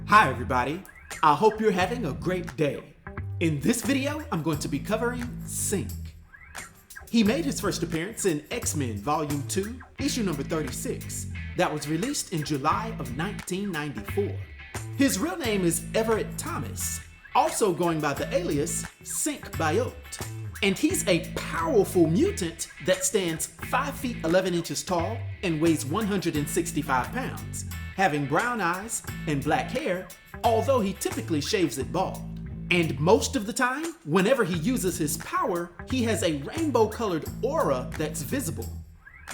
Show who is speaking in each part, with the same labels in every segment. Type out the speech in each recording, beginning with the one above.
Speaker 1: Hi everybody, I hope you're having a great day. In this video, I'm going to be covering Synch. He made his first appearance in X-Men Volume 2, issue number 36, that was released in July of 1994. His real name is Everett Thomas, also going by the alias Synch, and he's a powerful mutant that stands 5 feet 11 inches tall and weighs 165 pounds, having brown eyes and black hair, although he typically shaves it bald. And most of the time, whenever he uses his power, he has a rainbow-colored aura that's visible.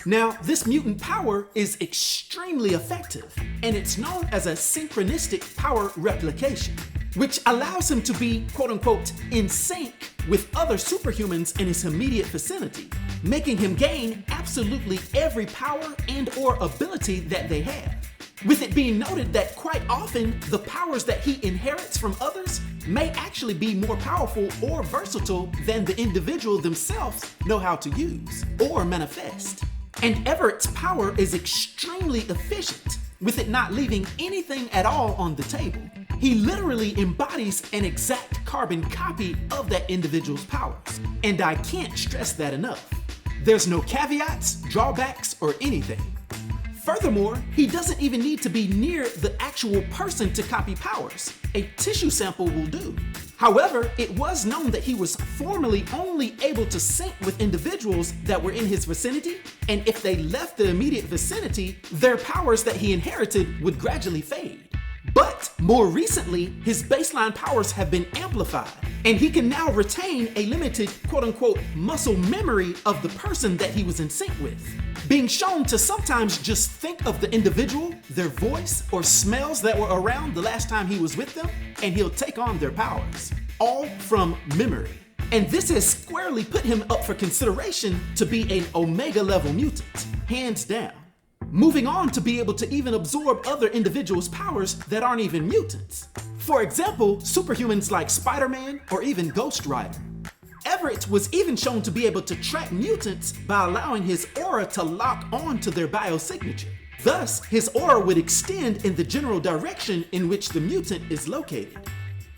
Speaker 1: Now, this mutant power is extremely effective, and it's known as a synchronistic power replication, which allows him to be, quote-unquote, in sync with other superhumans in his immediate vicinity, making him gain absolutely every power and or ability that they have. With it being noted that quite often, the powers that he inherits from others may actually be more powerful or versatile than the individual themselves know how to use or manifest. And Everett's power is extremely efficient, with it not leaving anything at all on the table. He literally embodies an exact carbon copy of that individual's powers, and I can't stress that enough. There's no caveats, drawbacks, or anything. Furthermore, he doesn't even need to be near the actual person to copy powers. A tissue sample will do. However, it was known that he was formerly only able to sync with individuals that were in his vicinity, and if they left the immediate vicinity, their powers that he inherited would gradually fade. But more recently, his baseline powers have been amplified, and he can now retain a limited quote-unquote muscle memory of the person that he was in sync with, being shown to sometimes just think of the individual, their voice, or smells that were around the last time he was with them, and he'll take on their powers, all from memory. And this has squarely put him up for consideration to be an Omega level mutant, hands down. Moving on to be able to even absorb other individuals' powers that aren't even mutants. For example, superhumans like Spider-Man or even Ghost Rider. Everett was even shown to be able to track mutants by allowing his aura to lock on to their biosignature. Thus, his aura would extend in the general direction in which the mutant is located.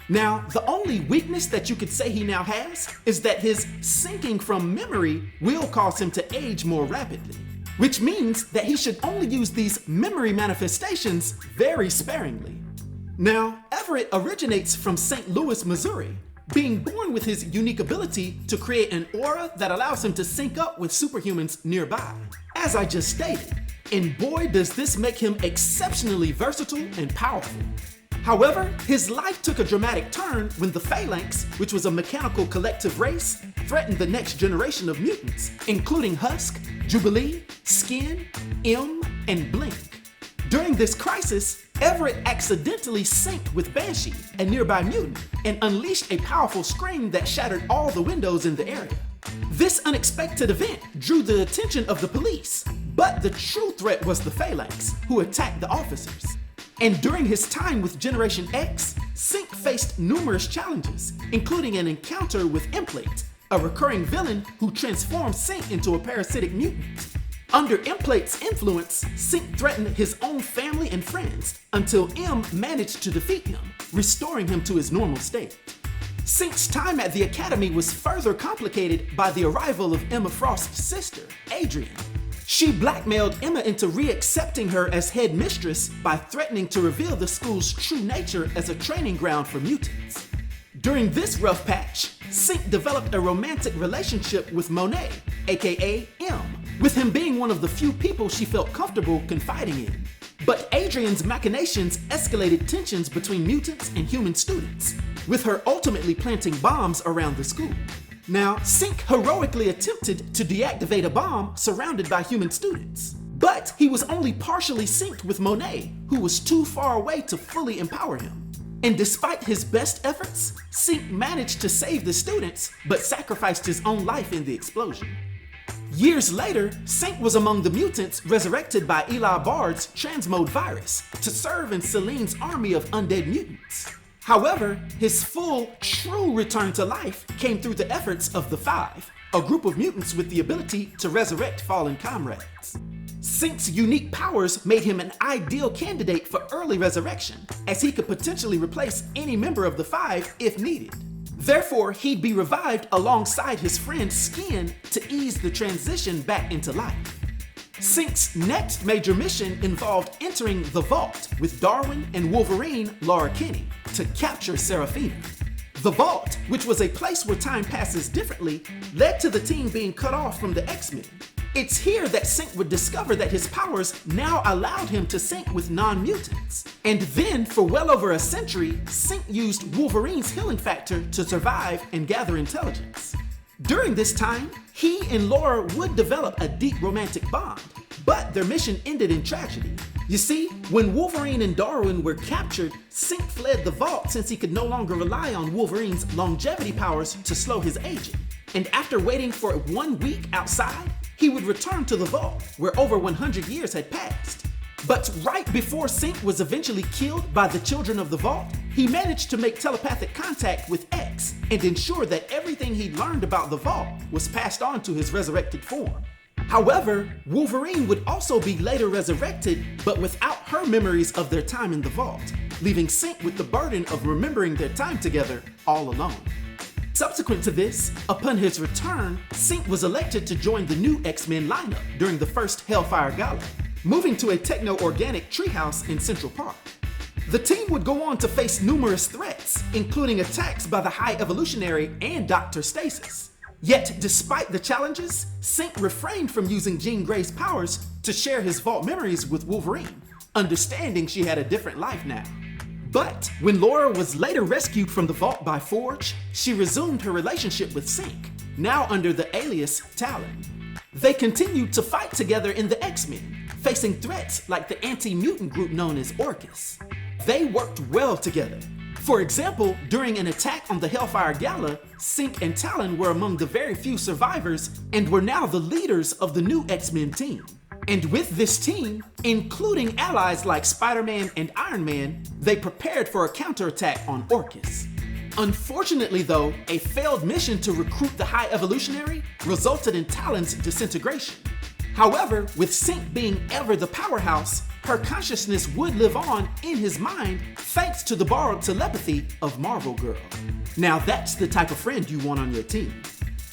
Speaker 1: Now, the only weakness that you could say he now has is that his syncing from memory will cause him to age more rapidly, which means that he should only use these memory manifestations very sparingly. Now, Everett originates from St. Louis, Missouri, being born with his unique ability to create an aura that allows him to sync up with superhumans nearby, as I just stated. And boy, does this make him exceptionally versatile and powerful. However, his life took a dramatic turn when the Phalanx, which was a mechanical collective race, threatened the next generation of mutants, including Husk, Jubilee, Skin, M, and Blink. During this crisis, Everett accidentally synced with Banshee, a nearby mutant, and unleashed a powerful scream that shattered all the windows in the area. This unexpected event drew the attention of the police, but the true threat was the Phalanx, who attacked the officers. And during his time with Generation X, Synch faced numerous challenges, including an encounter with Implate, a recurring villain who transformed Synch into a parasitic mutant. Under Implate's influence, Synch threatened his own family and friends until M managed to defeat him, restoring him to his normal state. Synch's time at the academy was further complicated by the arrival of Emma Frost's sister, Adrian. She blackmailed Emma into re-accepting her as head mistress by threatening to reveal the school's true nature as a training ground for mutants. During this rough patch, Synch developed a romantic relationship with Monet, aka M, with him being one of the few people she felt comfortable confiding in. But Adrian's machinations escalated tensions between mutants and human students, with her ultimately planting bombs around the school. Now, Synch heroically attempted to deactivate a bomb surrounded by human students, but he was only partially synced with Monet, who was too far away to fully empower him. And despite his best efforts, Synch managed to save the students, but sacrificed his own life in the explosion. Years later, Synch was among the mutants resurrected by Eli Bard's transmode virus to serve in Selene's army of undead mutants. However, his full, true return to life came through the efforts of the Five, a group of mutants with the ability to resurrect fallen comrades. Synch's unique powers made him an ideal candidate for early resurrection, as he could potentially replace any member of the Five if needed. Therefore, he'd be revived alongside his friend Skin to ease the transition back into life. Synch's next major mission involved entering the Vault with Darwin and Wolverine Laura Kinney to capture Seraphina. The Vault, which was a place where time passes differently, led to the team being cut off from the X-Men. It's here that Synch would discover that his powers now allowed him to sync with non-mutants. And then, for well over a century, Synch used Wolverine's healing factor to survive and gather intelligence. During this time, he and Laura would develop a deep romantic bond, but their mission ended in tragedy. You see, when Wolverine and Darwin were captured, Synch fled the Vault since he could no longer rely on Wolverine's longevity powers to slow his aging. And after waiting for 1 week outside, he would return to the Vault, where over 100 years had passed. But right before Synch was eventually killed by the children of the Vault, he managed to make telepathic contact with X and ensure that everything he'd learned about the Vault was passed on to his resurrected form. However, Wolverine would also be later resurrected, but without her memories of their time in the Vault, leaving Synch with the burden of remembering their time together all alone. Subsequent to this, upon his return, Synch was elected to join the new X-Men lineup during the first Hellfire Gala, moving to a techno-organic treehouse in Central Park. The team would go on to face numerous threats, including attacks by the High Evolutionary and Dr. Stasis. Yet, despite the challenges, Synch refrained from using Jean Grey's powers to share his Vault memories with Wolverine, understanding she had a different life now. But when Laura was later rescued from the Vault by Forge, she resumed her relationship with Synch, now under the alias Talon. They continued to fight together in the X-Men, facing threats like the anti-mutant group known as Orchis. They worked well together. For example, during an attack on the Hellfire Gala, Synch and Talon were among the very few survivors and were now the leaders of the new X-Men team. And with this team, including allies like Spider-Man and Iron Man, they prepared for a counterattack on Orchis. Unfortunately though, a failed mission to recruit the High Evolutionary resulted in Talon's disintegration. However, with Synch being ever the powerhouse, her consciousness would live on in his mind thanks to the borrowed telepathy of Marvel Girl. Now that's the type of friend you want on your team.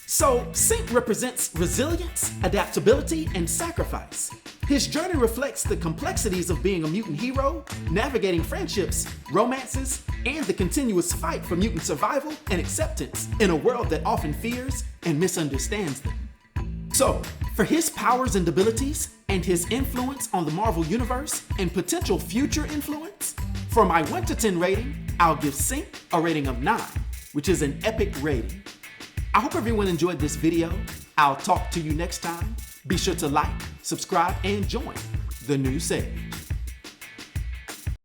Speaker 1: So, Synch represents resilience, adaptability, and sacrifice. His journey reflects the complexities of being a mutant hero, navigating friendships, romances, and the continuous fight for mutant survival and acceptance in a world that often fears and misunderstands them. So, for his powers and abilities, and his influence on the Marvel Universe, and potential future influence, for my 1 to 10 rating, I'll give Synch a rating of 9, which is an epic rating. I hope everyone enjoyed this video. I'll talk to you next time. Be sure to like, subscribe, and join the new Sage.